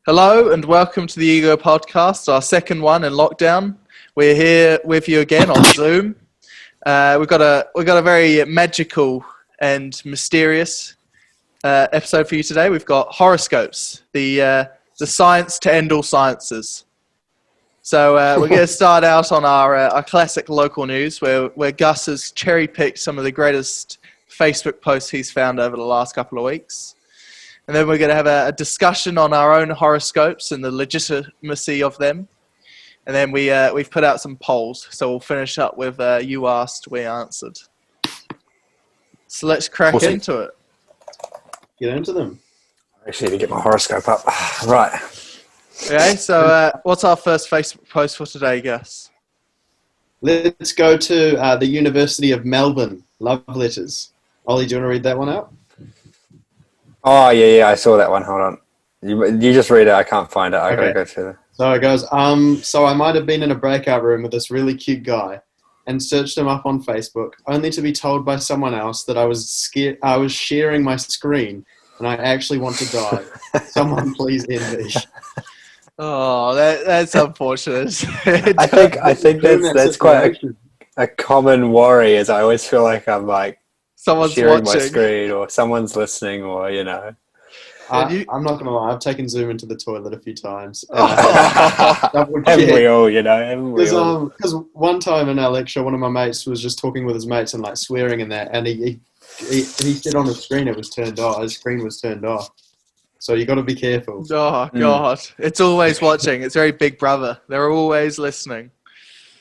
Hello and welcome to the Ego Podcast, our second one in lockdown. We're here with you again on Zoom. We've got a very magical and mysterious episode for you today. We've got horoscopes, the science to end all sciences. So we're going to start out on our classic local news, where Gus has cherry-picked some of the greatest Facebook posts he's found over the last couple of weeks. And then we're going to have a discussion on our own horoscopes and the legitimacy of them. And then we've put out some polls, so we'll finish up with you asked, we answered. So let's crack into it. Get into them. I actually need to get my horoscope up. Right. Okay, so what's our first Facebook post for today, Gus? Let's go to the University of Melbourne. Love letters. Ollie, do you want to read that one out? Oh, yeah, I saw that one. Hold on. You just read it. I can't find it. I gotta go to the... So it goes, so I might have been in a breakout room with this really cute guy and searched him up on Facebook, only to be told by someone else that I was sharing my screen and I actually want to die. Someone please end me. Oh, that's unfortunate. I think that's quite a common worry, as I always feel like I'm like someone's sharing watching my screen or someone's listening or, you know. I'm not going to lie, I've taken Zoom into the toilet a few times. Haven't we all, you know? Because one time in our lecture, one of my mates was just talking with his mates and like swearing in that, and he said on his screen it was turned off. His screen was turned off. So you got to be careful. Oh, God. It's always watching. It's very Big Brother. They're always listening.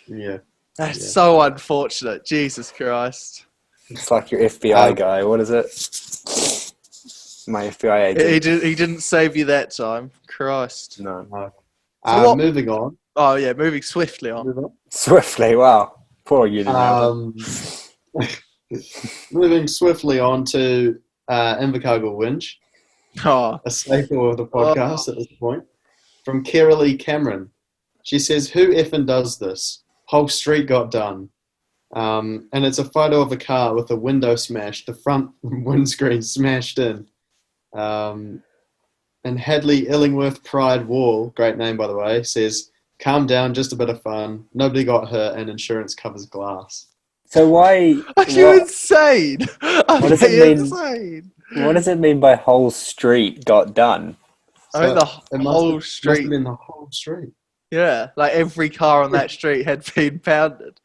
Yeah. That's so unfortunate. Jesus Christ. It's like your FBI guy. What is it? My FBI agent. He didn't save you that time. Christ. No. Moving on. Oh, yeah, moving swiftly on. Swiftly, wow. Poor you. Moving swiftly on to Invercargill Whingin. Oh. A staple of the podcast at this point. From Kiralee Cameron. She says, who effing does this? Whole street got done. And it's a photo of a car with the window smashed, the front windscreen smashed in. And Hadley Illingworth Pride Wall, great name by the way, says, calm down, just a bit of fun. Nobody got hurt and insurance covers glass. So why... Are you insane? What does it mean? Insane? What does it mean by whole street got done? So I mean the whole street. Must have been the whole street. Yeah, like every car on that street had been pounded.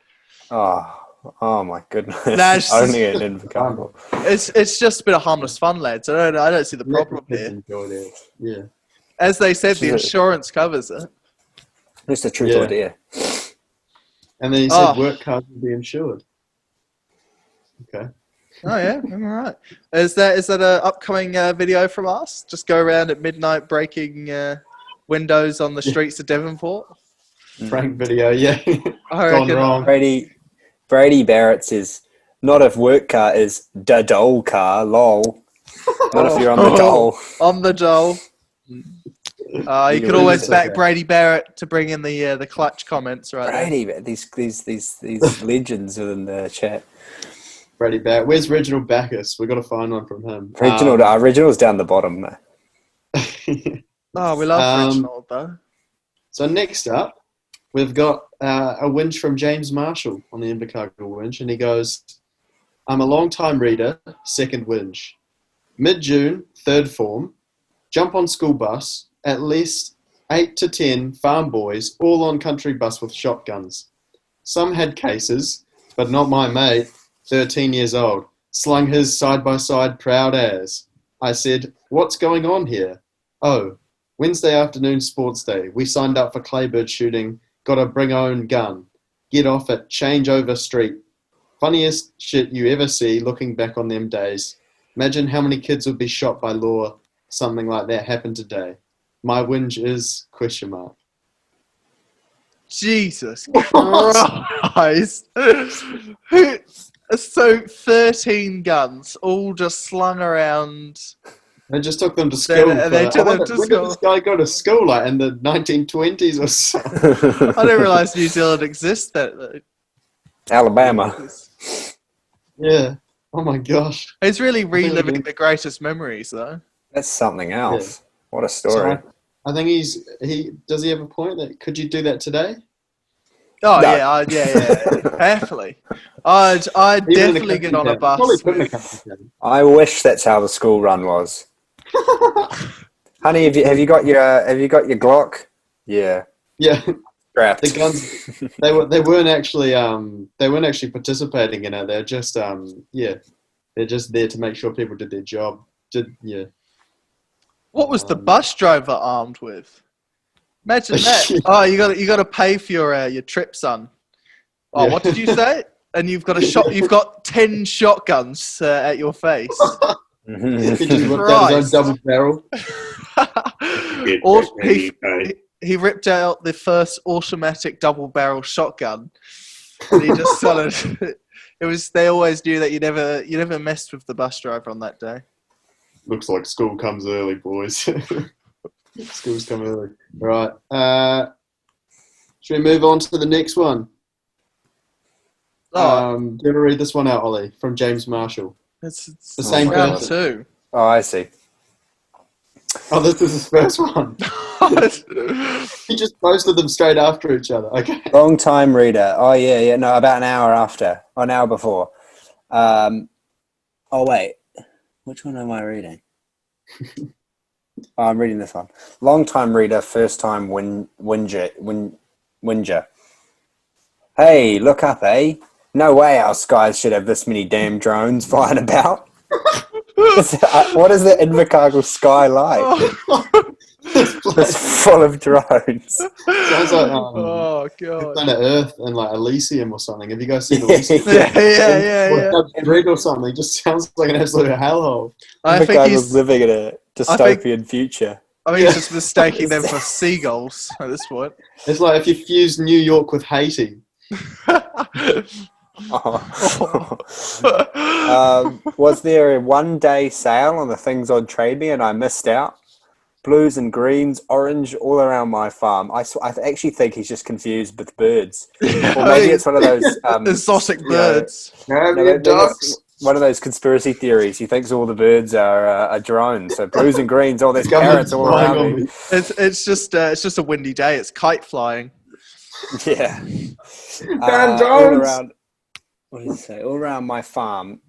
Oh my goodness! Nah, Only an Invercargill. It's just a bit of harmless fun, lads. I don't see the problem here. Yeah. As they said, the insurance covers it. Just a truth idea. And then he said work cars will be insured. Okay. Oh yeah, all right. Is that an upcoming video from us? Just go around at midnight breaking windows on the streets of Devonport. Prank video, yeah. Gone wrong. Brady Barrett's is not if work car is da dole car, lol. Not if you're on the dole. On the dole. You could always back Brady Barrett to bring in the clutch comments, right? Brady, these legends within the chat. Brady Barrett. Where's Reginald Bacchus? We've got to find one from him. Reginald's down the bottom. We love Reginald, though. So next up, we've got a whinge from James Marshall on the Invercargill Whingin, and he goes, I'm a long-time reader, second whinge. Mid-June, third form, jump on school bus, at least 8 to 10 farm boys, all on country bus with shotguns. Some had cases, but not my mate, 13 years old, slung his side-by-side proud as. I said, what's going on here? Oh, Wednesday afternoon sports day. We signed up for claybird shooting, got a bring own gun. Get off at Changeover Street. Funniest shit you ever see looking back on them days. Imagine how many kids would be shot by law. Something like that happened today. My whinge is ? Jesus Christ. So 13 guns, all just slung around. They just took them to school. When did this guy go to school? Like in the 1920s or so? I didn't realise New Zealand existed. Alabama. Yeah. Oh my gosh. He's really reliving the greatest memories, though. That's something else. Yeah. What a story. I think does he have a point that could you do that today? Oh No. yeah, happily. I'd Even in a definitely get country on a town. Probably bus. put in a With, country town. I wish that's how the school run was. Honey, have you got your Glock? Yeah, Yeah, strapped. the guns. They weren't actually participating in it. They're just they're just there to make sure people did their job. what was the bus driver armed with? Imagine that. Oh, you got to pay for your trip, son. Oh, Yeah. what did you say? And you've got a shot. You've got 10 shotguns at your face. He just whipped out his own double barrel. He ripped out the first automatic double barrel shotgun, and he just started. They always knew that you never messed with the bus driver on that day. Looks like school comes early, boys. Schools come early. Right. Should we move on to the next one? Oh, Do you want to read this one out, Ollie, from James Marshall? it's the same round person. 2. Oh, I see. Oh, this is his first one. He just posted them straight after each other. Okay. Long time reader. Oh yeah. No, about an hour after, or an hour before. Oh wait, which one am I reading? Oh, I'm reading this one. Long time reader, first time whinger. Hey, look up, eh? No way our skies should have this many damn drones flying about. What is the Invercargill sky like? It's full of drones. Sounds like Oh god. Planet Earth and like Elysium or something. Have you guys seen Elysium? Yeah. Or Dread or something. It just sounds like an absolute hellhole. I think Invercargill's he's living in a dystopian future. I think he's just mistaking them for seagulls at this point. It's like if you fuse New York with Haiti. Was there a 1-day sale on the things on Trade Me and I missed out? Blues and greens, orange, all around my farm. I actually think he's just confused with birds. Or maybe it's one of those exotic birds. Ducks. One of those conspiracy theories. He thinks all the birds are drones. So blues and greens, all there's parrots all around me. It's just a windy day. It's kite flying. Yeah. Drones. All around. What did he say? All around my farm.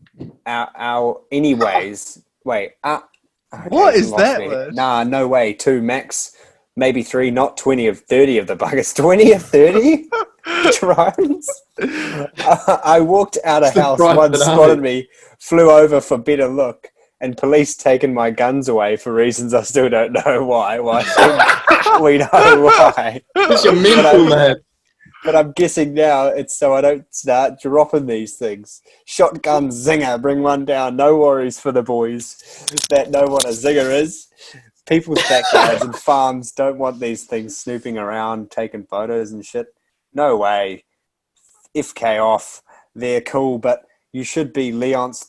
Anyways. Wait. What is that word? Nah, no way. 2 max, maybe 3, not 20 of 30 of the buggers. 20 of 30 drones. I walked out of house, one spotted me, flew over for better look, and police taken my guns away for reasons I still don't know why. Why shouldn't we know why? It's your mental, man. But I'm guessing now it's so I don't start dropping these things. Shotgun zinger, bring one down. No worries for the boys that know what a zinger is. People's backyards and farms don't want these things snooping around, taking photos and shit. No way. FK off. They're cool, but you should be Leonce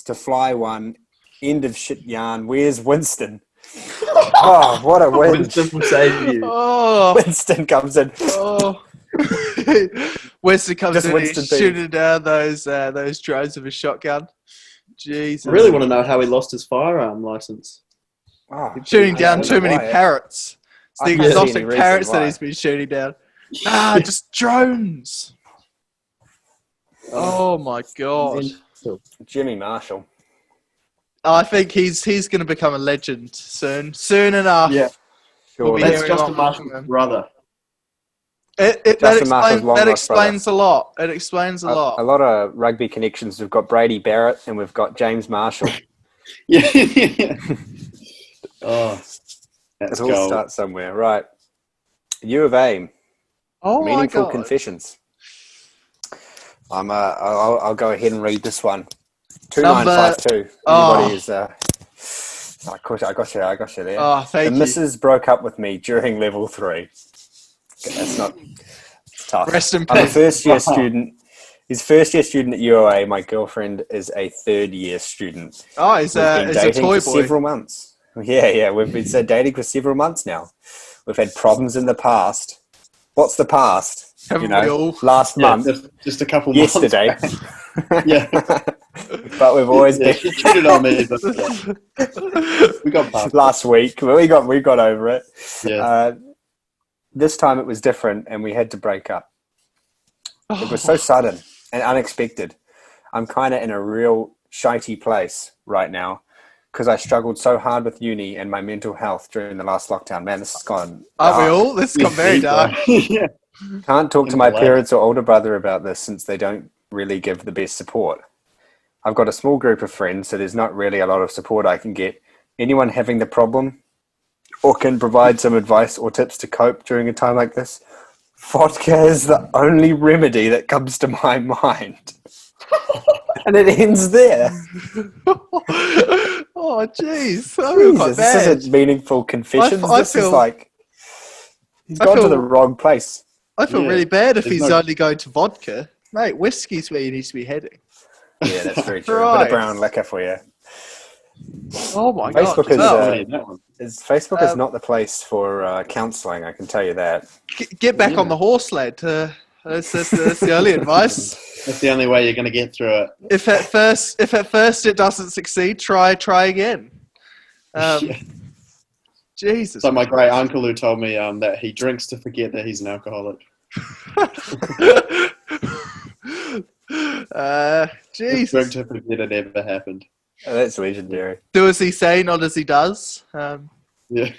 to fly one. End of shit yarn. Where's Winston? Oh, what a win. Winston will save you. Oh. Winston comes in. Oh. Winston comes Just in, Winston he's shooting down those drones with his shotgun. Jesus. I really want to know how he lost his firearm license. Oh, Shooting down too many why. parrots. It's the I can't see exotic any reason parrots that why. he's been shooting down. Just drones. Oh my god. Jimmy Marshall. I think he's going to become a legend soon. Soon enough. Yeah. We'll be Surely. That's hearing Justin a lot Marshall's from him. brother. Justin Marshall's long That lost explains a lot. It explains a lot. A lot of rugby connections. We've got Brady Barrett and we've got James Marshall. Yeah. Oh, that's It all gold. starts somewhere, right? U of A. Oh my Meaningful god. Confessions. I'll go ahead and read this one. 2952. Anybody is I got you there. Oh, thank the you. missus broke up with me during level 3. Okay, that's not tough. Rest in I'm a peace. first year student. He's first year student at UOA. My girlfriend is a 3rd year student. Oh, he's We've been a dating toy for boy. several months. Yeah. We've been dating for several months now. We've had problems in the past. What's the past? Haven't we all? Last month. Just a couple Yesterday. months back. Yeah. But we've always Yeah, been she cheated on me, but we got past it. last week. We got over it. Yeah. This time it was different, and we had to break up. It was so sudden and unexpected. I'm kind of in a real shitey place right now because I struggled so hard with uni and my mental health during the last lockdown. Man, this has gone Aren't we dark. all? This has got very dark. Yeah. Can't talk to In my the lab. parents or older brother about this since they don't really give the best support. I've got a small group of friends, so there's not really a lot of support I can get. Anyone having the problem or can provide some advice or tips to cope during a time like this? Vodka is the only remedy that comes to my mind. And it ends there. Oh, jeez. I feel quite Jesus, this bad. isn't meaningful confessions. I This is feel- like he's I gone to feel- the wrong place. I feel Yeah. really bad if There's he's no- only going to vodka. Mate, whiskey's where you need to be heading. Yeah, that's very true. Bit Right. of brown liquor for you. Oh my Facebook god. is, No. Funny, that one. Facebook is not the place for counselling, I can tell you that. Get back on the horse, lad. That's the only advice. That's the only way you're going to get through it. If at first it doesn't succeed, try again. Yeah. Jesus. It's like my great uncle who told me that he drinks to forget that he's an alcoholic. Jesus. Drink to forget it ever happened. Oh, that's legendary. Do as he say, not as he does. Yeah.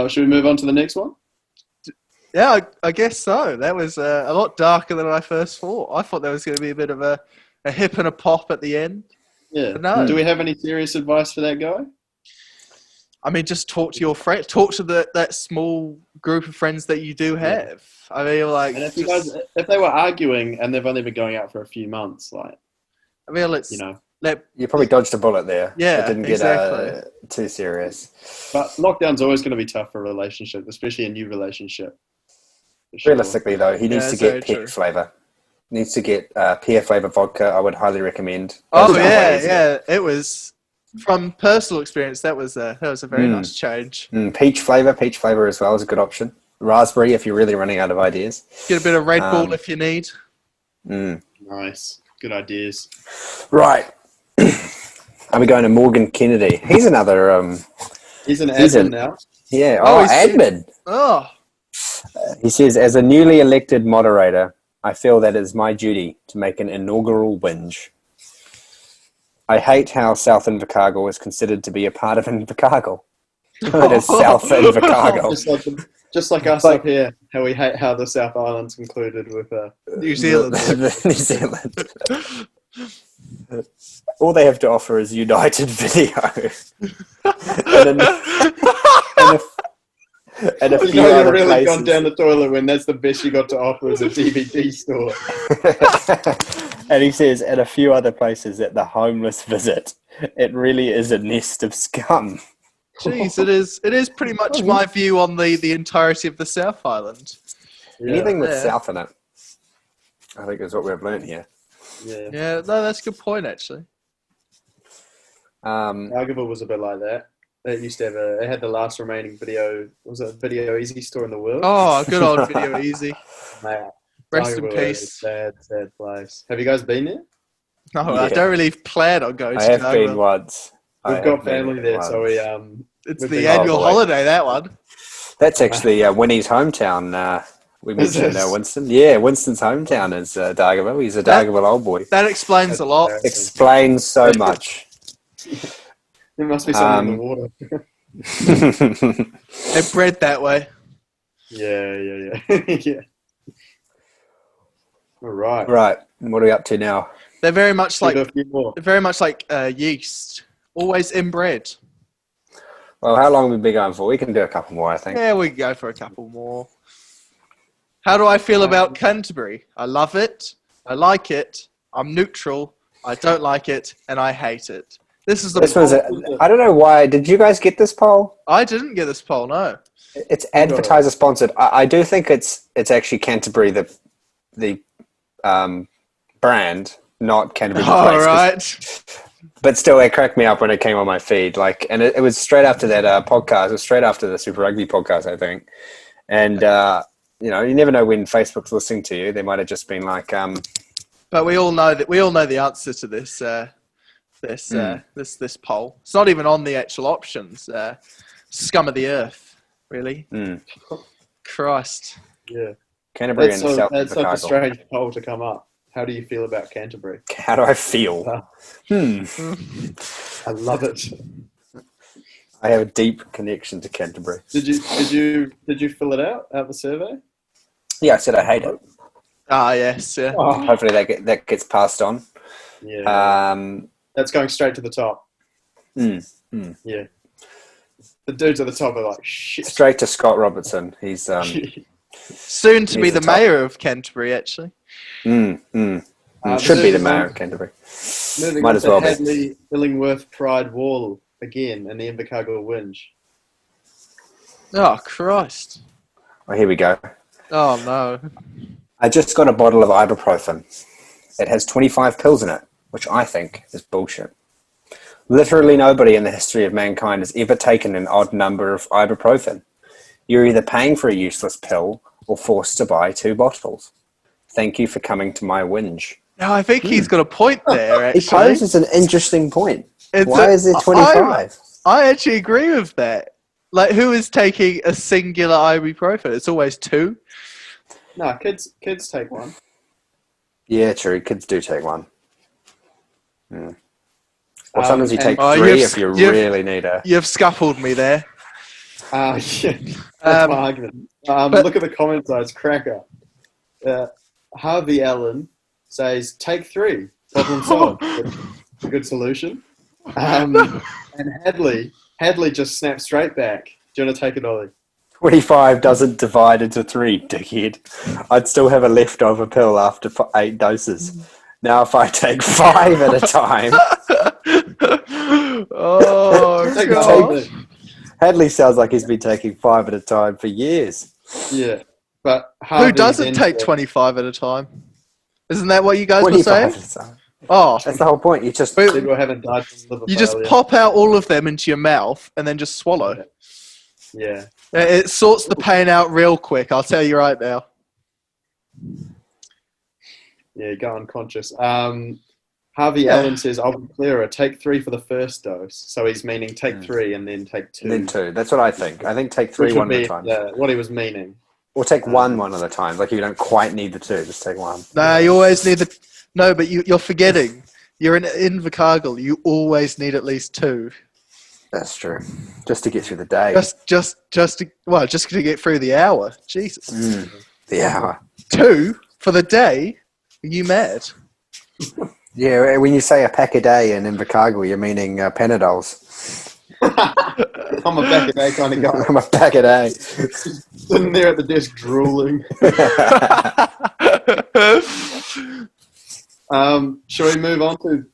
Should we move on to the next one? Yeah, I guess so. That was a lot darker than I first thought. I thought there was going to be a bit of a hip and a pop at the end. Yeah. But no. Do we have any serious advice for that guy? I mean, just talk to your friend. Talk to that small group of friends that you do have. I mean, like, And if they were arguing and they've only been going out for a few months, like, let's let. You probably dodged a bullet there. Yeah, It didn't get exactly. too serious. But lockdown's always going to be tough for a relationship, especially a new relationship. For sure. Realistically, though, he needs Yeah, to very get pear true. flavour. Needs to get pear flavour vodka. I would highly recommend. Oh Goes a long way yeah, easier. yeah. It was from personal experience. That was a very nice change. Peach flavour as well is a good option. Raspberry if you're really running out of ideas. Get a bit of Red Bull if you need. Nice. Good ideas. Right. Are we going to Morgan Kennedy? He's another. He's an He's admin a- now. Yeah. Oh, Oh, he's- admin. Oh, He says, as a newly elected moderator, I feel that it is my duty to make an inaugural whinge. I hate how South Invercargill is considered to be a part of Invercargill. It is South Invercargill. Just like us Like- up here, how we hate how the South Island's concluded with New Zealand. New Zealand. All they have to offer is United Video. and a You few know other you've really places. gone down the toilet when that's the best you got to offer is a DVD store. And he says, at a few other places that the homeless visit, it really is a nest of scum. jeez, it is pretty much my view on the entirety of the South Island. Anything with Yeah. South in it, I think is what we've learned here. Yeah. Yeah, no, that's a good point actually. Algava was a bit like that. It used to have it had the last remaining video, was it a Video Easy store in the world? Oh, good old Video Easy. Man, Rest in Algava is a peace. sad, sad place. Have you guys been there? No, I Yeah. don't really plan on going I to have Darwin. been once. I We've have got been family there, so once. we It's we've the been- annual boy. holiday, that one. That's actually Winnie's hometown. We Is mentioned this? Winston. Yeah, Winston's hometown is Dargaville. He's a Dargaville old boy. That explains a lot. Explains so much. There must be something in the water. They're bred that way. Yeah. Yeah. All right. Right, what are we up to now? They're very much We'll like do a few more. yeast, always inbred. Well, how long have we been going for? We can do a couple more, I think. Yeah, we can go for a couple more. How do I feel about Canterbury? I love it. I like it. I'm neutral. I don't like it, and I hate it. This is the This was, I don't know why. Did you guys get this poll? I didn't get this poll, no. It's advertiser sponsored. I do think it's actually Canterbury, the brand, not Canterbury. the All place, 'cause- right. But still, it cracked me up when it came on my feed. And it was straight after that podcast. It was straight after the Super Rugby podcast, I think. And you never know when Facebook's listening to you. They might have just been like, But we all know the answer to this this poll. It's not even on the actual options. Scum of the earth, really. Christ. Yeah. Canterbury That's and South such a Invercargill. strange poll to come up. How do you feel about Canterbury? How do I feel? I love it. I have a deep connection to Canterbury. Did you fill it out the survey? Yeah, I said I hate it. Ah, yes, yeah. Oh, Hopefully that gets passed on. yeah. That's going straight to the top. Yeah. The dudes at the top are like, shit. Straight to Scott Robertson. He's Soon to be He's the the top. mayor of Canterbury, actually. should be the mayor of Canterbury. Moving Might on as to well be. Hadley Illingworth Pride Wall again in the Invercargill Whingin. Oh, Christ. Well, here we go. Oh, no. I just got a bottle of ibuprofen. It has 25 pills in it, which I think is bullshit. Literally nobody in the history of mankind has ever taken an odd number of ibuprofen. You're either paying for a useless pill or forced to buy 2 bottles. Thank you for coming to my whinge. No, I think he's got a point there, He actually. poses an interesting point. It's Why is there 25? I actually agree with that. Like, who is taking a singular ibuprofen? It's always 2. No, kids take one. Yeah, true. Kids do take one. Or sometimes you take and- 3 if you really need a... You've scuffled me there. Yeah, that's my argument. but- Look at the comment size, cracker. Harvey Allen says, take 3. Problem solved. It's a good solution. And Hadley just snapped straight back. Do you want to take it, Ollie? 25 doesn't divide into 3, dickhead. I'd still have a leftover pill after 8 doses. Now if I take 5 at a time... Oh, Take God. it. Hadley sounds like he's been taking 5 at a time for years. Yeah, but Who Harvey doesn't then take said- 25 at a time? Isn't that what you guys were 25 saying? at a time. Oh, That's the whole point. You just... Wait, People haven't died from liver you just failure. pop out all of them into your mouth and then just swallow. Yeah. It sorts the pain out real quick, I'll tell you right now. Yeah, go unconscious. Harvey Allen says, I'll be clearer. Take 3 for the first dose. So he's meaning take 3 and then take 2. And then 2. That's what I think. I think take 3 Which would one at be a time. what he was meaning. Or take 1 at a time. Like if you don't quite need the 2, just take 1. Nah, you always need the... No, but you're forgetting. You're in Invercargill. You always need at least 2. That's true. Just to get through the day. Just to get through the hour. Jesus. The hour. 2 for the day? Are you mad? Yeah, when you say a pack a day in Invercargill, you're meaning Panadols. I'm a back a day kind of guy. I'm a pack a day. Sitting there at the desk drooling. Shall we move on to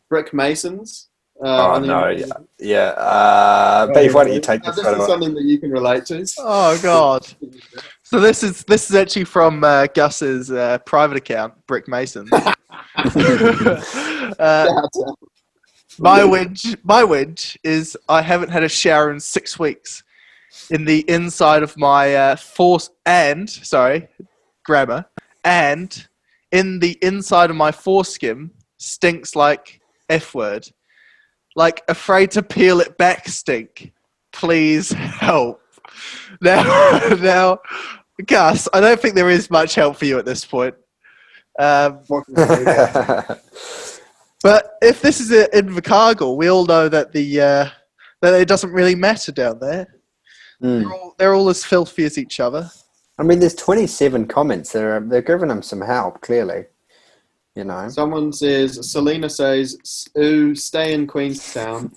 brick masons? Oh, on the no. Invercargill? Yeah. Beef, why don't you take this This photo? is something that you can relate to. Oh, God. So this is actually from Gus's private account, Brick Masons. My whinge is I haven't had a shower in 6 weeks. In the inside of my grammar, and in the inside of my foreskin stinks like F word. Like afraid to peel it back stink. Please help. Now, Gus, I don't think there is much help for you at this point. What can we do about it? But if this is in Invercargill, we all know that that it doesn't really matter down there. They're all as filthy as each other. I mean, there's 27 comments. They're giving him some help, clearly. You know. Someone says, Selena says, ooh, stay in Queenstown.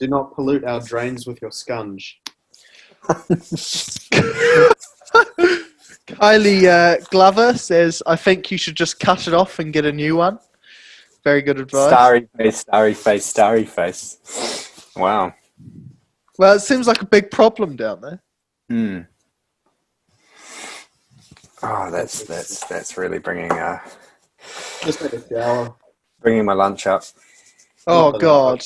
Do not pollute our drains with your scunge. Kylie Glover says, I think you should just cut it off and get a new one. Very good advice. Starry face. Wow. Well, it seems like a big problem down there. Oh, that's really bringing Just take a shower. my lunch up. Oh, God.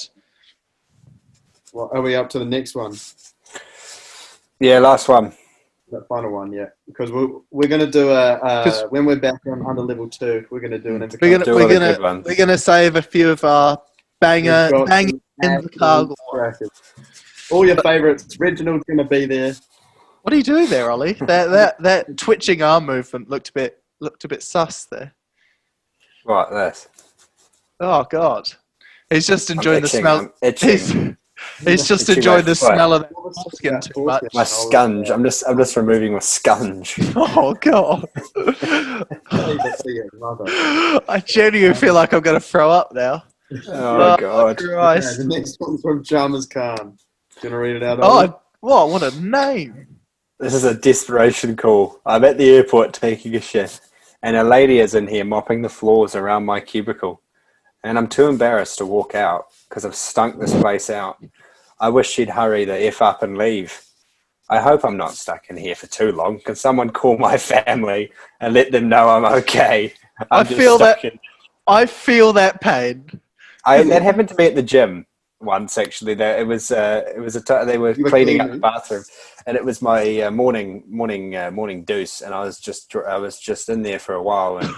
Well, are we up to the next one? Yeah, last one. that final one, yeah. Because we're going to do a when we're back on under level 2, we're going to do an Invercargill. We're gonna save a few of our bang Invercargill. All your favourites. Reginald's going to be there. What are you doing there, Ollie? That twitching arm movement looked a bit sus there. Right, this. Oh God, he's just enjoying the smell. I'm itching. He's just Itching enjoying my the foot. smell of that skin too much. My scunge. I'm just removing my scunge. Oh God, I genuinely feel like I'm going to throw up now. Oh God. Christ. Okay, the next one's from Chalmers Khan. Gonna read it out. Oh, what a name! This is a desperation call. I'm at the airport taking a shit, and a lady is in here mopping the floors around my cubicle, and I'm too embarrassed to walk out because I've stunk this place out. I wish she'd hurry the F up and leave. I hope I'm not stuck in here for too long. Can someone call my family and let them know I'm okay? I feel that pain. That happened to me at the gym once, actually. They were cleaning up the bathroom, and it was my morning deuce, and I was just in there for a while, and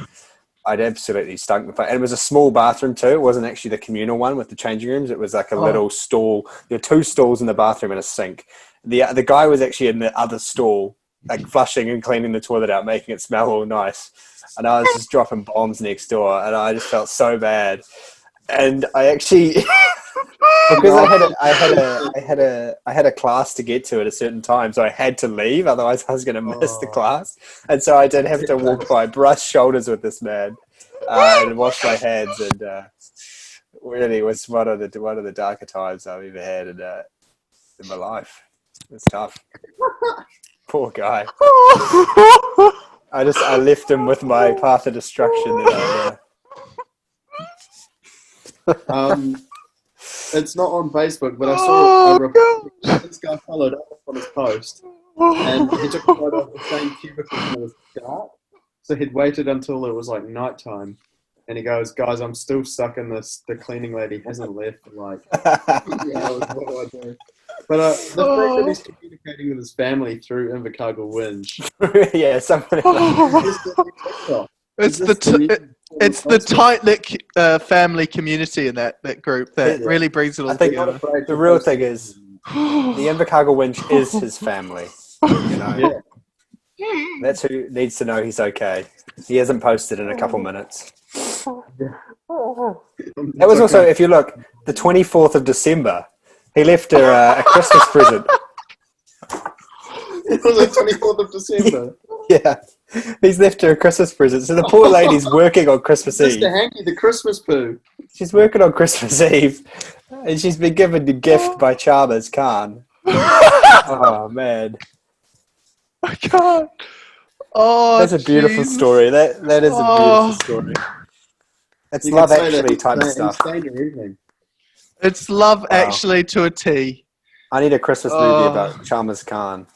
I'd absolutely stunk the place. And it was a small bathroom too. It wasn't actually the communal one with the changing rooms. It was like a little stall. There were 2 stalls in the bathroom and a sink. The guy was actually in the other stall, like flushing and cleaning the toilet out, making it smell all nice. And I was just dropping bombs next door, and I just felt so bad. And I actually, because I had a class to get to at a certain time, so I had to leave. Otherwise, I was going to miss the class. And so I did have to walk by, brush shoulders with this man, and wash my hands. And really, it was one of the darker times I've ever had in my life. It's tough. Poor guy. I left him with my path of destruction. It's not on Facebook, but I saw a report. This guy followed up on his post, and he took a photo of the same cubicle when it was dark. So he'd waited until it was like nighttime, and he goes, "Guys, I'm still stuck in this. The cleaning lady hasn't left." Like, what do I do? But the fact that he's communicating with his family through Invercargill Whingin. Yeah, somebody. It's the tight-knit family community in that group that really brings it all together. The real thing is, the Invercargill Whingin is his family. You know? Yeah. That's who needs to know he's okay. He hasn't posted in a couple minutes. That was also, if you look, the 24th of December. He left her a Christmas present. It was the 24th of December. Yeah. He's left her a Christmas present. So the poor lady's working on Christmas Eve. Mr. Hanky, the Christmas poo. She's working on Christmas Eve. And she's been given the gift by Chalmers Khan. Oh, man. I can't. Oh, that's a beautiful story. That is a beautiful story. It's Love Actually type of stuff. It's Love Actually to a T. I need a Christmas movie about Chalmers Khan.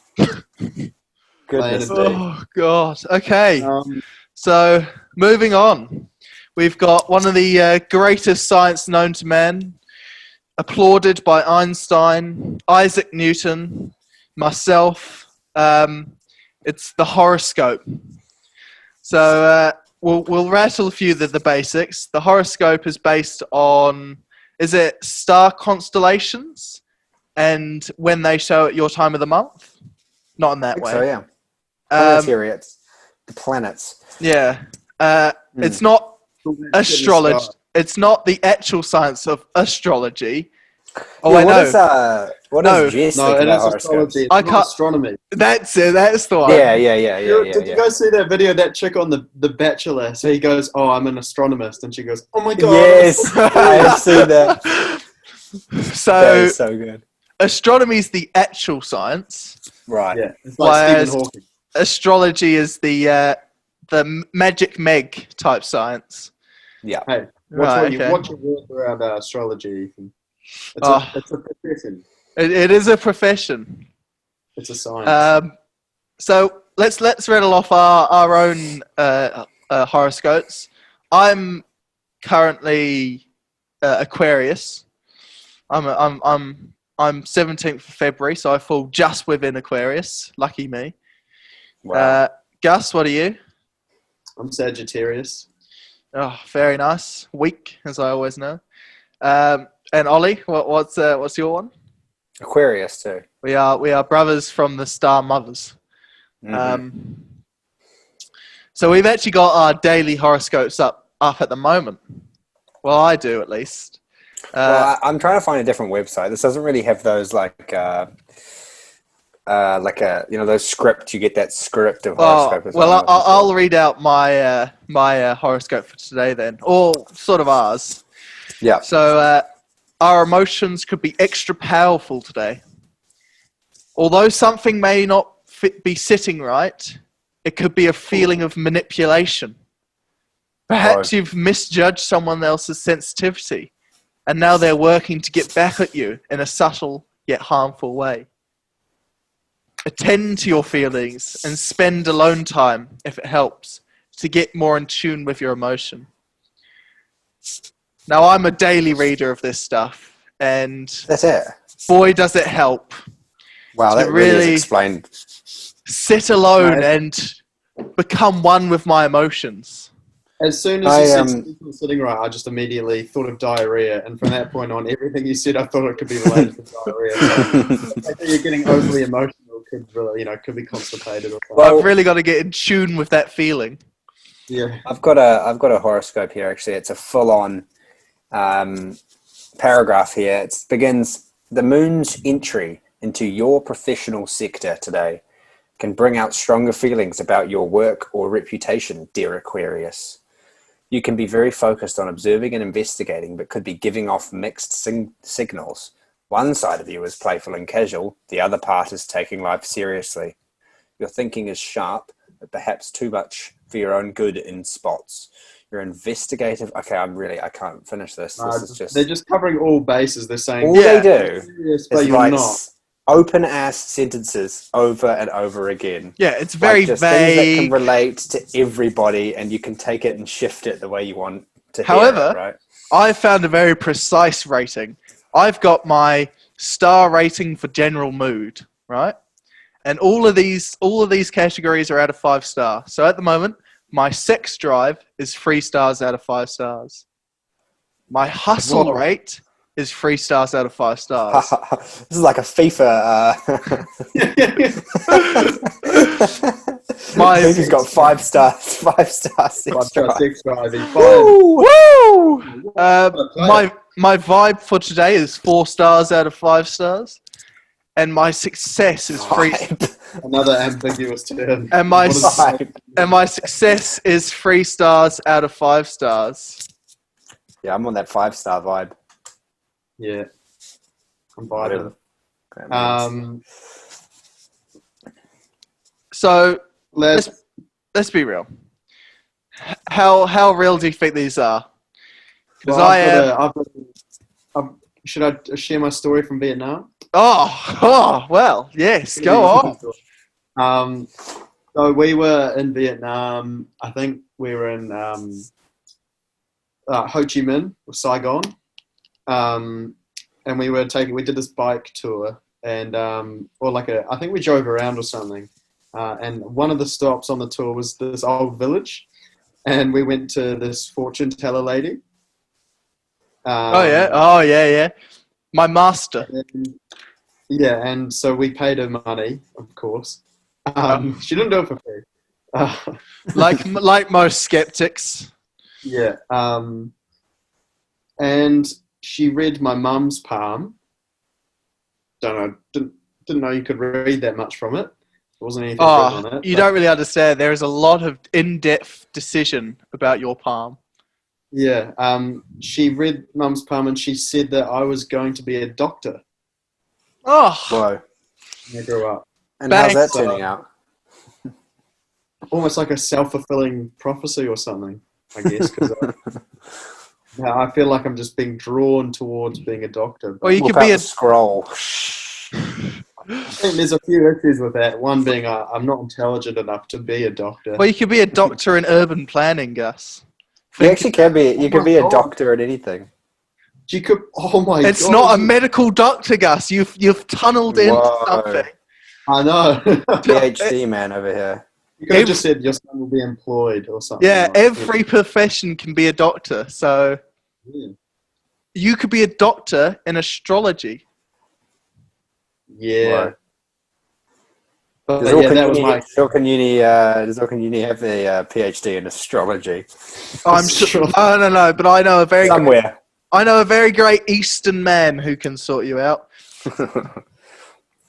Goodness. Oh, God. Okay. So, moving on. We've got one of the greatest science known to man, applauded by Einstein, Isaac Newton, myself. It's the horoscope. So, we'll rattle a few of the basics. The horoscope is based on, is it star constellations and when they show at your time of the month? Not in that way. So, yeah. Planetariats. The planets. Yeah. It's not astrology. It's not the actual science of astrology. Oh, yeah, I know. What is Jess think about astrology. It's not astronomy. That's it. That's the one. Yeah. Did you guys see that video? That chick on the Bachelor. So he goes, "Oh, I'm an astronomist," and she goes, "Oh my god." Yes, I have seen that. So that is so good. Astronomy is the actual science, right? Yeah, it's like Stephen Hawking. Astrology is the magic Meg type science. Yeah. Hey, watch your words around astrology, Ethan. It's a profession. It is a profession. It's a science. So let's rattle off our own horoscopes. I'm currently Aquarius. I'm 17th of February, so I fall just within Aquarius. Lucky me. Wow. Gus, what are you? I'm Sagittarius. Oh, very nice. Weak, as I always know. And Ollie, what's your one? Aquarius too. We are brothers from the star mothers. Mhm. So we've actually got our daily horoscopes up at the moment. Well, I do at least. I'm trying to find a different website. This doesn't really have those like those script. You get that script of horoscope. I'll read out my my horoscope for today then, or sort of ours. Yeah. So our emotions could be extra powerful today. Although something may not be sitting right, it could be a feeling of manipulation. Perhaps you've misjudged someone else's sensitivity, and now they're working to get back at you in a subtle yet harmful way. Attend to your feelings and spend alone time, if it helps, to get more in tune with your emotion. Now, I'm a daily reader of this stuff, and That's it. boy, does it help. Wow, to that really is really explained. Sit alone and become one with my emotions. As soon as you said something was sitting right, I just immediately thought of diarrhea, and from that point on, everything you said, I thought it could be related to diarrhea. So, I think you're getting overly emotional, could be constipated or something. Well, I've really got to get in tune with that feeling. Yeah. I've got a horoscope here. Actually, it's a full-on paragraph here. It begins: the moon's entry into your professional sector today can bring out stronger feelings about your work or reputation, dear Aquarius. You can be very focused on observing and investigating, but could be giving off mixed signals. One side of you is playful and casual. The other part is taking life seriously. Your thinking is sharp, but perhaps too much for your own good in spots. You're investigative. Okay, I can't finish this. They're just covering all bases. They're saying they do serious, is but you're write not. open-ass sentences over and over again. Yeah, it's very just vague. things that can relate to everybody, and you can take it and shift it the way you want to hear However, it, right? I've found a very precise rating. I've got my star rating for general mood, right? And all of these categories are out of 5 star. So at the moment, my sex drive is 3 stars out of 5 stars. My hustle rate is 3 stars out of 5 stars. This is like a FIFA. FIFA's got 5 stars. 5 stars. 6 driving. Woo! My vibe for today is 4 stars out of 5 stars, and my success is 3. Another ambiguous term. And my success is 3 stars out of 5 stars. Yeah, I'm on that 5-star vibe. Yeah, I'm vibing. So let's be real. How real do you think these are? Because should I share my story from Vietnam? Oh, well, yes, go on. So we were in Vietnam. I think we were in Ho Chi Minh or Saigon. And we did this bike tour, and I think we drove around or something. And one of the stops on the tour was this old village, and we went to this fortune teller lady. Oh yeah. My master. And so we paid her money, of course. She didn't do it for free. Like most skeptics. Yeah. And she read my mum's palm. Didn't know you could read that much from it. There wasn't anything written on it. You don't really understand. There is a lot of in-depth decision about your palm. Yeah. She read mum's palm and she said that I was going to be a doctor. Oh. Whoa. When I grew up. And how's that turning out? Almost like a self-fulfilling prophecy or something, I guess. Because I feel like I'm just being drawn towards being a doctor. Or you could be a scroll. I think there's a few issues with that. One being I'm not intelligent enough to be a doctor. Well, you could be a doctor in urban planning, Gus. You actually can be. You can be a doctor at anything. You could. Oh my god! It's not a medical doctor, Gus. You've tunneled into something. I know. PhD man over here. You could have just said your son will be employed or something. Yeah, like every profession can be a doctor. So Yeah. you could be a doctor in astrology. Yeah. Right. But Does yeah, that was my. Does Auckland Uni have a PhD in astrology? I'm sure. No, but I know a very Somewhere. I know a very great Eastern man who can sort you out.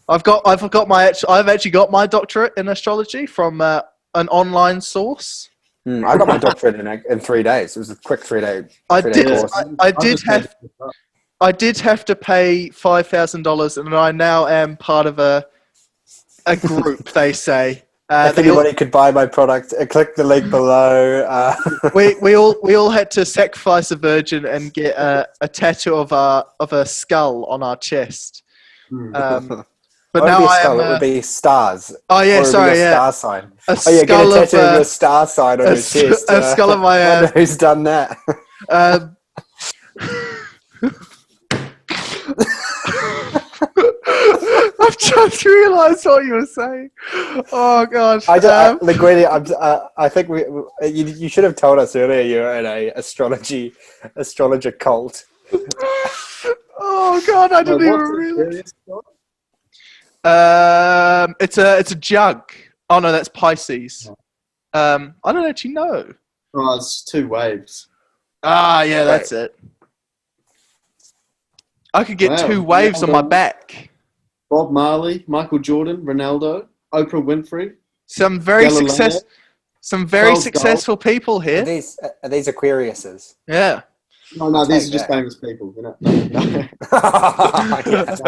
I've actually got my doctorate in astrology from an online source. I got my doctorate in 3 days. It was a quick 3 day. I did. course. I did have to pay $5,000, and I now am part of a group. They say. If anybody could buy my product, click the link below. We all had to sacrifice a virgin and get a tattoo of a skull on our chest. But now I am. It would be stars. Oh yeah, sorry, Star sign. A Get a skull tattoo of of your star sign on your chest. a skull of my. Wonder who's done that? I've just realised what you were saying. Oh god. I think you should have told us earlier you're in a astrologer cult. Oh god, I didn't even realise. It's a jug. Oh no, that's Pisces. I don't actually know. Oh, it's 2 waves. Ah, yeah, that's it. I could get 2 waves on my back. Bob Marley, Michael Jordan, Ronaldo, Oprah Winfrey. Some very Galileo. successful people here. Are these Aquariuses? Yeah. No, these are just famous people. You know? No,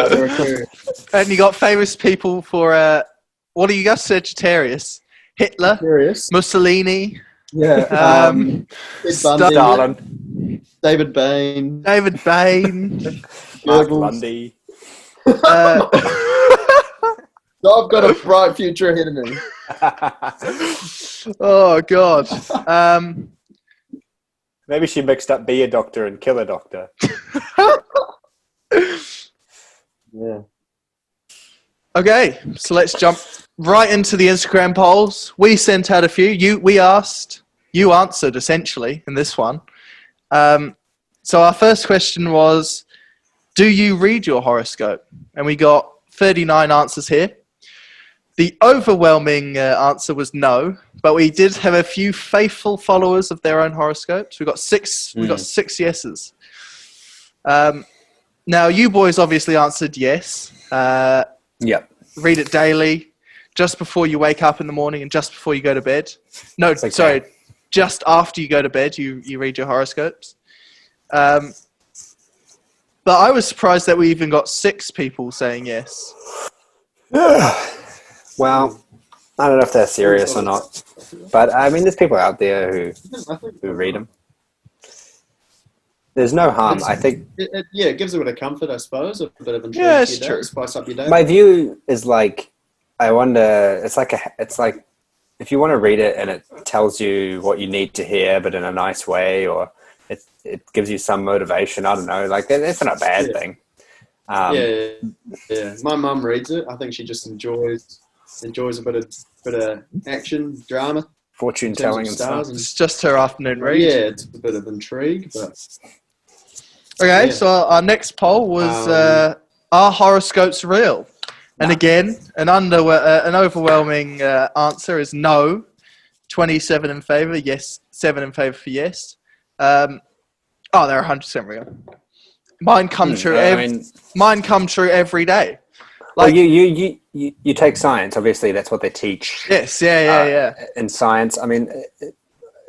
they're Aquarius. And you got famous people for what do you got? Sagittarius, Hitler, Aquarius. Mussolini. Yeah. Ted Bundy, Stalin. David Bain. Mark Bundy. So I've got a bright future ahead of me. Oh god. Maybe she mixed up be a doctor and kill a doctor. Yeah. Okay, so let's jump right into the Instagram polls. We sent out a few. We asked. You answered essentially in this one. So our first question was, do you read your horoscope? And we got 39 answers here. The overwhelming answer was no, but we did have a few faithful followers of their own horoscopes. We got six yeses. Now you boys obviously answered yes. Yep. Read it daily, just before you wake up in the morning and just before you go to bed. No, okay. Sorry, just after you go to bed, you read your horoscopes. But I was surprised that we even got 6 people saying yes. Well, I don't know if they're serious or not, but I mean, there's people out there who read them. There's no harm, I think. It gives a bit of comfort, I suppose, a bit of intrigue. Yeah, it's true. Spice up your day. My view is like, I wonder. It's like if you want to read it and it tells you what you need to hear, but in a nice way, or it gives you some motivation. I don't know. Like it's not a bad thing. Yeah. My mum reads it. I think she just enjoys a bit of action, drama, Fortune telling and stuff. It's just her afternoon read. Yeah, it's a bit of intrigue, but. Okay, Yeah. so our next poll was, are horoscopes real? And again, an overwhelming answer is no. 27 in favour, yes. 7 in favour for yes. They're 100% real. Mine come true. Mine come true every day. Like, well, you take science. Obviously, that's what they teach. Yes, yeah. In science, I mean,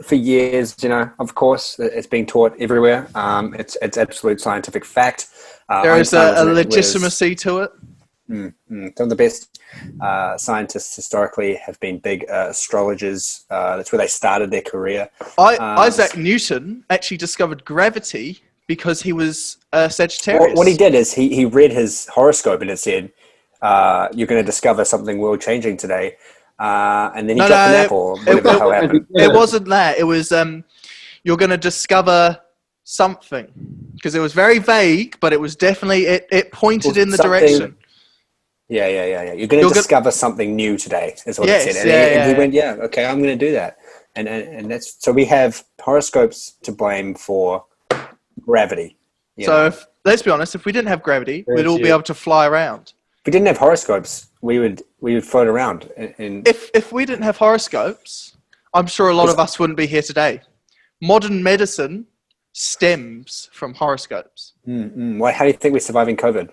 for years, of course, it's being taught everywhere. It's absolute scientific fact. There is a legitimacy to it. Some of the best scientists historically have been big astrologers. That's where they started their career. Isaac Newton actually discovered gravity because he was a Sagittarius. What he did is he read his horoscope and it said, you're going to discover something world-changing today. And then he dropped an apple. Whatever the hell happened. It wasn't that. It was you're going to discover something. Because it was very vague, but it was definitely, it pointed in the direction. Yeah. You're going to discover something new today, is what it said. And he went, yeah, okay, I'm going to do that. And that's so we have horoscopes to blame for gravity. Let's be honest, if we didn't have gravity, we'd all be able to fly around. If we didn't have horoscopes, we would float around. If we didn't have horoscopes, I'm sure a lot of us wouldn't be here today. Modern medicine stems from horoscopes. Why? How do you think we're surviving COVID?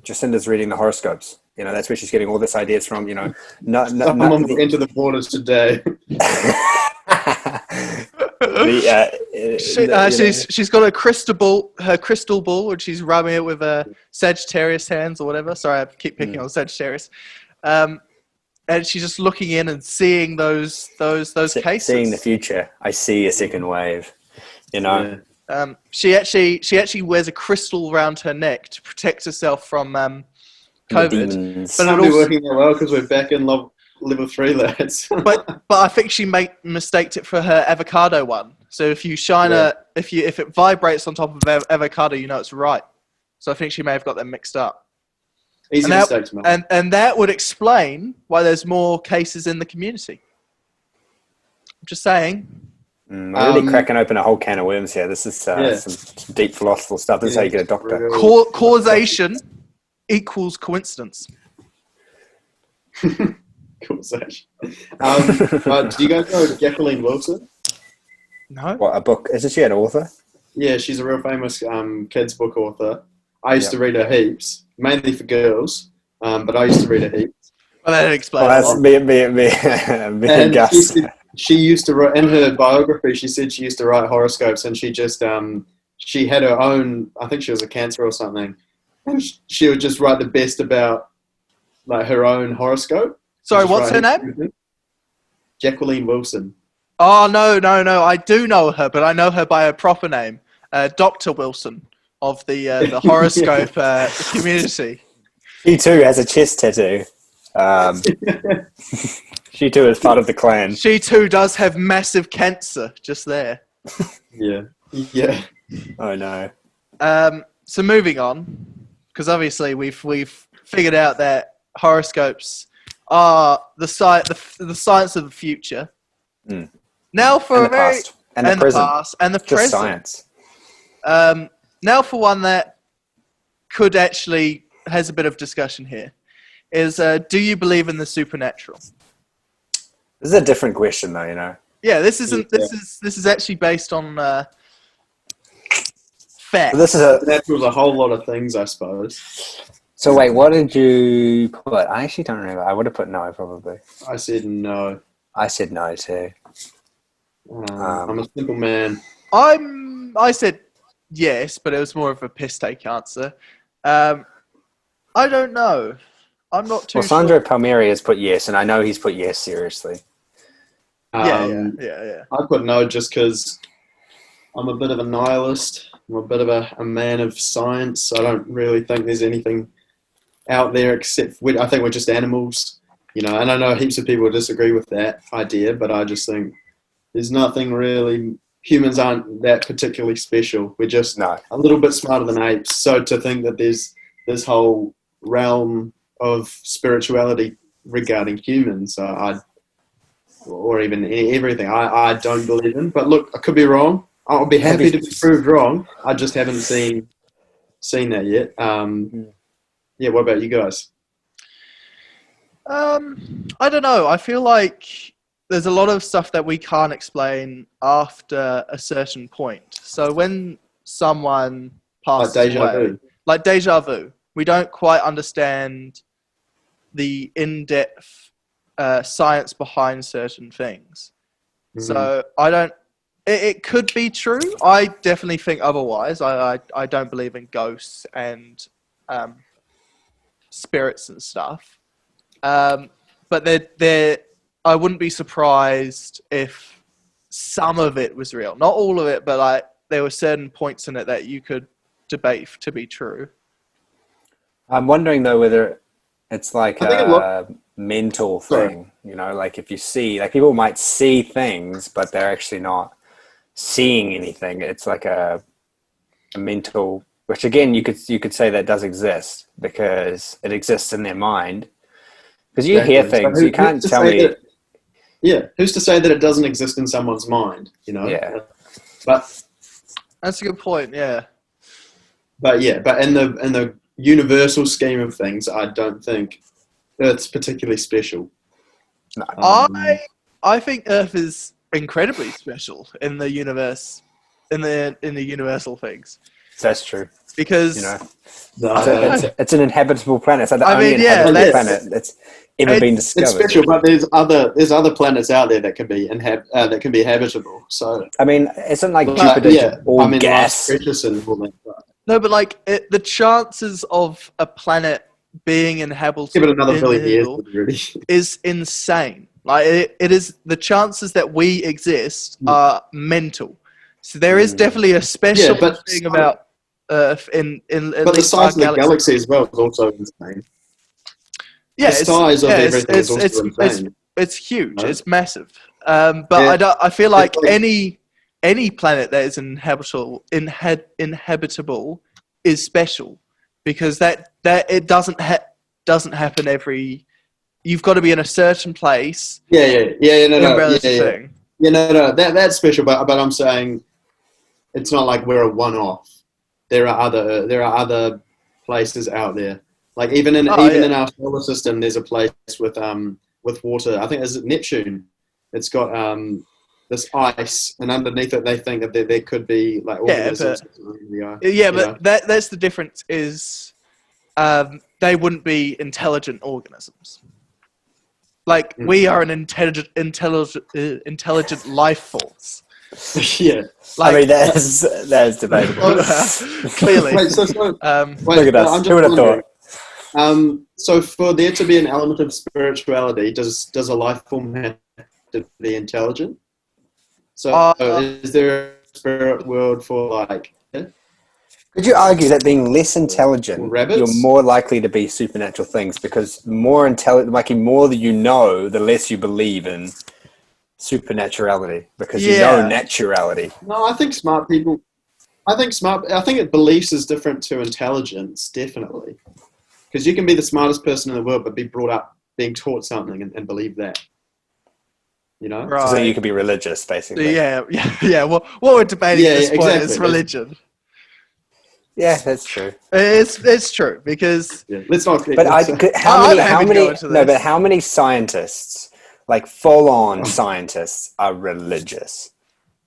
Jacinda's reading the horoscopes. That's where she's getting all these ideas from. Someone will enter the borders today. She's got a crystal ball, and she's rubbing it with Sagittarius hands or whatever. Sorry, I keep picking on Sagittarius. And she's just looking in and seeing those cases. Seeing the future. I see a second wave. She actually wears a crystal around her neck to protect herself from COVID. But it'll be working that well because we're back in level 3, lads. but I think she mistaked it for her avocado one. So if you shine if it vibrates on top of avocado, it's right. So I think she may have got them mixed up. Easy mistakes, man. And that would explain why there's more cases in the community. I'm just saying. We're really cracking open a whole can of worms here. This is some deep philosophical stuff. This is how you get a doctor. Causation equals coincidence. Causation. Do you guys know Jacqueline Wilson? No. What, a book? Isn't she an author? Yeah, she's a real famous kids book author. I used to read her heaps, mainly for girls, but I used to read her heaps. Well, that explains. Well, that's me and Gus. She used to write, in her biography, she said she used to write horoscopes, and she just, she had her own, I think she was a Cancer or something, and she would just write the best about, her own horoscope. Sorry, what's her name? Jacqueline Wilson. Oh, no. I do know her, but I know her by her proper name, Dr. Wilson of the horoscope community. She too has a chest tattoo. She too is part of the clan. She too does have massive cancer just there. Yeah. Oh no. So moving on, because obviously we've figured out that horoscopes are the science of the future. Now for the past and the present. Just science. Now for one that could actually has a bit of discussion here is do you believe in the supernatural? This is a different question though, Yeah, this is actually based on facts. This is Supernatural is a whole lot of things, I suppose. So wait, what did you put? I actually don't remember. I would have put no, probably. I said no. I said no too. I'm a simple man. I said yes, but it was more of a piss take answer. I don't know. I'm not too Sandro sure. Palmieri has put yes, and I know he's put yes seriously. Yeah. I put no just because I'm a bit of a nihilist. I'm a bit of a man of science. I don't really think there's anything out there except I think we're just animals, and I know heaps of people disagree with that idea, but I just think there's nothing really. Humans aren't that particularly special. We're just a little bit smarter than apes. So to think that there's this whole realm of spirituality regarding humans, or even everything, I don't believe in. But look, I could be wrong. I'll be happy to be proved wrong. I just haven't seen that yet. Yeah, what about you guys? I don't know. I feel like there's a lot of stuff that we can't explain after a certain point. So when someone passes away, like deja vu, we don't quite understand the in-depth science behind certain things. So I don't. It could be true. I definitely think otherwise. I don't believe in ghosts and spirits and stuff. But I wouldn't be surprised if some of it was real. Not all of it, but there were certain points in it that you could debate to be true. I'm wondering though whether it's like a mental thing, like if you see, like people might see things, but they're actually not seeing anything. It's like a mental which again you could say that does exist because it exists in their mind. Because you hear Exactly. So things, you can't tell me. Who's to say that it doesn't exist in someone's mind? You know. Yeah. But That's a good point. Yeah. but in the universal scheme of things, I don't think Earth's particularly special. No. I think Earth is incredibly special in the universe, in the universal things, That's true. because It's an inhabitable planet. It's like the I only mean, yeah, inhabitable that's- planet that's ever been discovered. It's special, but there's other planets out there that can be habitable. So I mean, isn't like Jupiter all life gas? precious and all that. no, but like the chances of a planet being inhabitable Give it another billion years, really. is insane. Like it is, the chances that we exist are mental. So there is definitely a special thing about Earth in but the size of the galaxy as well is also insane. Yeah, the size of everything is also insane. It's huge. No? It's massive. But I feel like any planet that is inhabitable is special, because that it doesn't happen every. You've got to be in a certain place. Thing. That's special. But I'm saying it's not like we're a one-off. There are other places out there. Like even in our solar system, there's a place with water. I think it's Neptune. It's got this ice, and underneath it, they think that there could be like organisms. But that's the difference. Is they wouldn't be intelligent organisms. Like we are an intelligent life force. Yeah. I mean, that is debatable. Clearly. Wait, look at us. Who would have thought? So for there to be an element of spirituality, does a life form have to be intelligent? So is there a spirit world for like? Could you argue that being less intelligent, Rabbits? you're more likely to be supernatural things? Because more intelligent, like the more that you know, the less you believe in supernaturality, because you know naturality. No, I think smart people. I think beliefs is different to intelligence, definitely. Because you can be the smartest person in the world, but be brought up being taught something and believe that. You know, right. So you could be religious, basically. Yeah. Well, what we're debating at this point is religion. Yeah, that's true. It's true, because let's not. But how many scientists, like full-on scientists, are religious?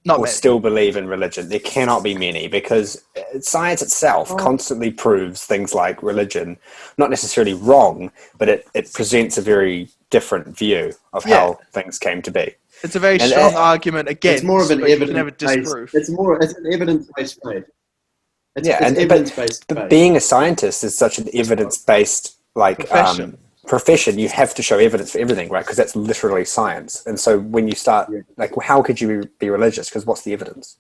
Not or many. Still believe in religion? There cannot be many, because science itself constantly proves things like religion, not necessarily wrong, but it presents a very different view of how things came to be. It's a very strong argument against. It's more of an evidence-based. It's an evidence-based faith. It's evidence-based. But being a scientist is such an evidence-based profession. You have to show evidence for everything, right? Because that's literally science. And so when you start, how could you be religious? Because what's the evidence?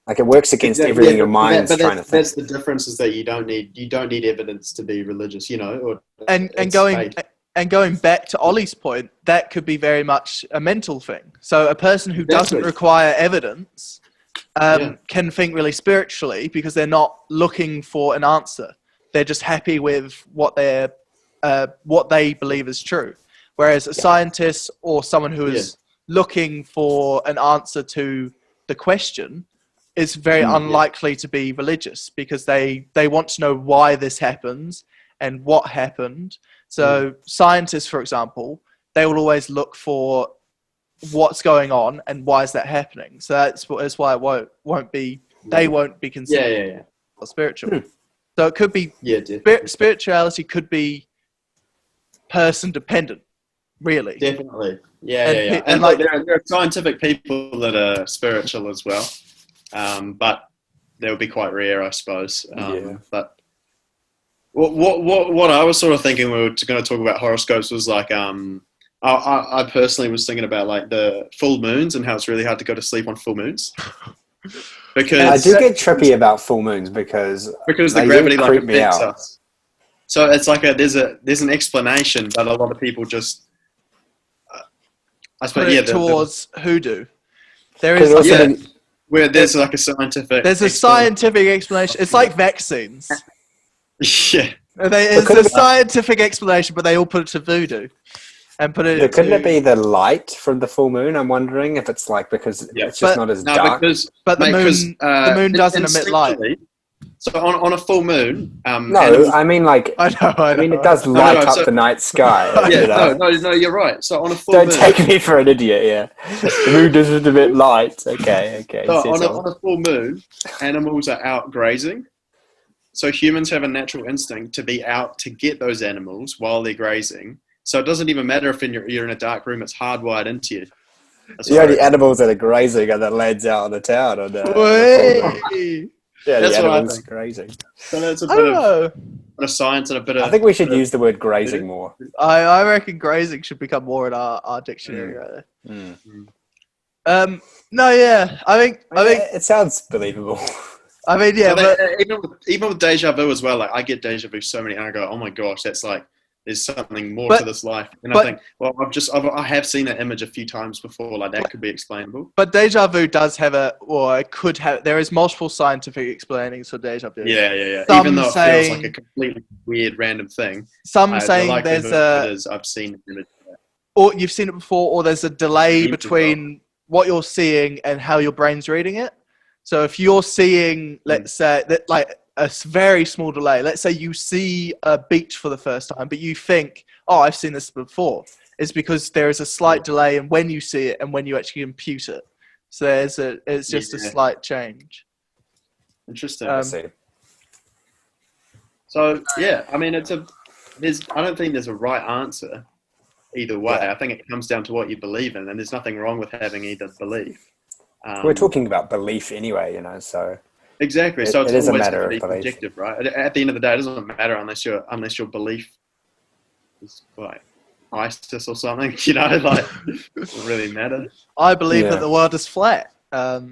Like, it works against everything your mind's trying to think. That's the difference, is that you don't need evidence to be religious, you know. And going back to Ollie's point, that could be very much a mental thing. So a person who doesn't require evidence can think really spiritually, because they're not looking for an answer. They're just happy with what they believe is true. Whereas a scientist or someone who is looking for an answer to the question is very unlikely to be religious, because they want to know why this happens and what happened. So scientists, for example, they will always look for what's going on and why is that happening. So that's why it won't be considered spiritual. So it could be spirituality could be person dependent, really. Definitely. And like there are scientific people that are spiritual as well, but they would be quite rare, I suppose. But what I was sort of thinking, we were going to talk about horoscopes, was like I personally was thinking about like the full moons and how it's really hard to go to sleep on full moons. Because I do get trippy about full moons because the gravity like affects us. So it's like there's an explanation, but a lot of people just I suppose towards hoodoo. There is Where there's like a scientific. There's a scientific explanation. It's like vaccines. Yeah. It's a scientific explanation, but they all put it to voodoo. And put it. Couldn't it be the light from the full moon? I'm wondering if it's like because it's just not as dark. But the moon doesn't emit light. So on a full moon, I mean like I mean it does light up the night sky. Yeah, no, you're right. So on a full Don't moon, take me for an idiot. Yeah, the moon doesn't emit light. Okay. So on a full moon, animals are out grazing. So humans have a natural instinct to be out to get those animals while they're grazing. So it doesn't even matter if you're in a dark room; it's hardwired into you. The only animals that are grazing are the lads out in the town. Yeah, that's the what I animals think. grazing. So that's a bit of science and a bit of. I think we should use the word grazing more. I reckon grazing should become more in our dictionary. Right there. No, yeah, I think it sounds believable. I mean, yeah, but even with deja vu as well. Like I get deja vu so many, and I go, "Oh my gosh, that's like there's something more to this life." And I think, well, I have seen that image a few times before. Like that could be explainable. But deja vu does have it could have. There is multiple scientific explainings for deja vu. Yeah. Some Even though it saying, feels like a completely weird, random thing. Some saying there's I've seen the image. Or you've seen it before, or there's a delay between what you're seeing and how your brain's reading it. So if you're seeing, let's say, that like a very small delay, let's say you see a beach for the first time, but you think, oh, I've seen this before. It's because there is a slight delay in when you see it and when you actually compute it. So it's just a slight change. Interesting. So yeah, I mean, I don't think there's a right answer either way. I think it comes down to what you believe in, and there's nothing wrong with having either belief. We're talking about belief anyway, so exactly. So it's it is a always matter of belief belief. Objective, right? At the end of the day, it doesn't matter unless your belief is like ISIS or something. Like it doesn't really matter. I believe that the world is flat. You're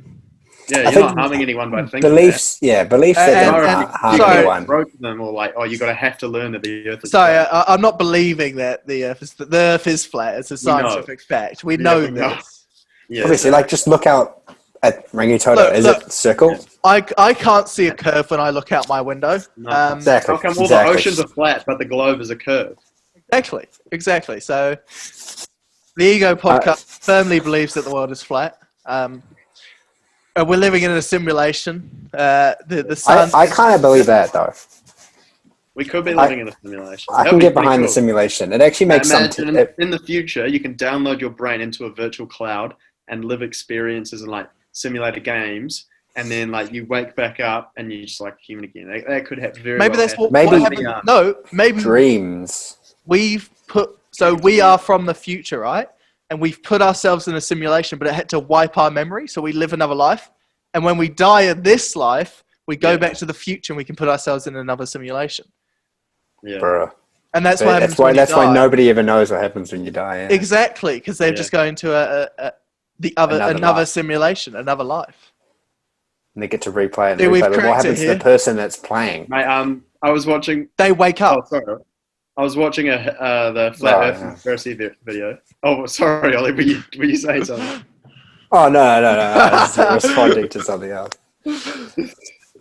not harming anyone by thinking beliefs. that. Yeah, beliefs that don't harm anyone. Broke them or like, you got to have to learn that the Earth is flat. flat. I'm not believing that the Earth is flat. It's a scientific fact. We know this. Yeah, obviously, like just look out at Rangitoto. Is it circle? Yeah. I can't see a curve when I look out my window. No. Exactly. How come all the oceans are flat, but the globe is a curve? Exactly. So the Ego podcast firmly believes that the world is flat. We're living in a simulation. The sun. I kind of believe that though. We could be living in a simulation. I can get behind the simulation. It actually makes sense. In the future, you can download your brain into a virtual cloud and live experiences and like simulated games, and then like you wake back up and you're just like human again. That could happen. Maybe dreams. We are from the future, right? And we've put ourselves in a simulation, but it had to wipe our memory, so we live another life. And when we die in this life, we go back to the future and we can put ourselves in another simulation. Yeah. Bruh. And that's what happens. That's why nobody ever knows what happens when you die. Yeah. Exactly, because they're just going to another simulation, another life. And they get to replay it. What happens to the person that's playing? Mate, I was watching. They wake up. Oh, sorry. I was watching the Flat Earth Conspiracy video. Oh, sorry, Ollie. Were you saying something? Oh no! I was responding to something else.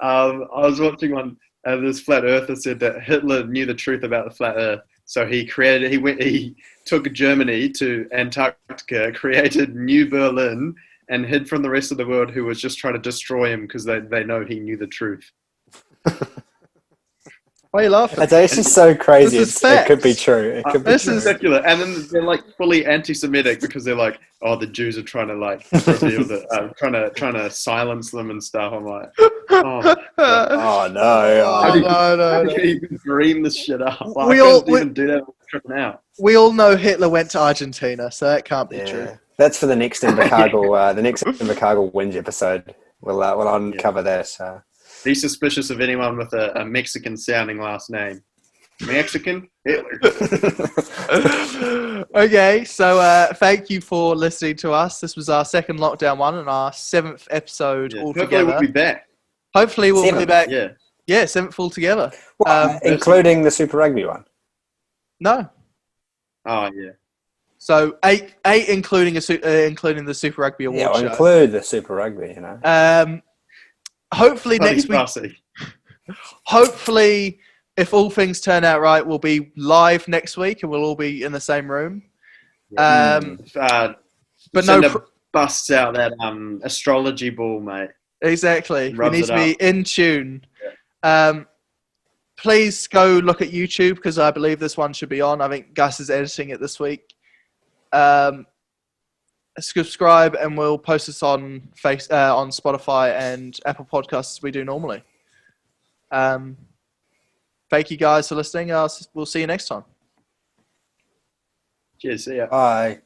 I was watching one. This flat earther said that Hitler knew the truth about the flat Earth, so he took Germany to Antarctica, created New Berlin, and hid from the rest of the world, who was just trying to destroy him because they know he knew the truth. Why are you laughing? It's actually so crazy. It could be true. This is ridiculous. And then they're like fully anti-Semitic because they're like, oh, the Jews are trying to like reveal that, trying to silence them and stuff. I'm like, no! How do you even dream this shit up? Like, I couldn't even do that tripping out. We all know Hitler went to Argentina, so that can't be true. That's for the next Invercargill, the next Invercargill Whingin episode. We'll uncover that. Be suspicious of anyone with a Mexican-sounding last name. Mexican? Hitler. Okay, so thank you for listening to us. This was our second lockdown one and our 7th episode altogether. Hopefully we'll be back. Hopefully we'll be back. Yeah. Yeah, 7th altogether. Including the Super Rugby one? No. Oh, yeah. So eight, including including the Super Rugby Award Yeah, I'll show. include the Super Rugby, you know. Hopefully next week. Fussy. Hopefully, if all things turn out right, we'll be live next week and we'll all be in the same room. But no, Cinder busts out that astrology ball, mate. exactly. We Rubs need it to be up. in tune. Please go look at YouTube because I believe this one should be on. I think Gus is editing it this week. Subscribe and we'll post this on on Spotify and Apple Podcasts as we do normally. Thank you guys for listening. We'll see you next time. Cheers. See ya. Bye.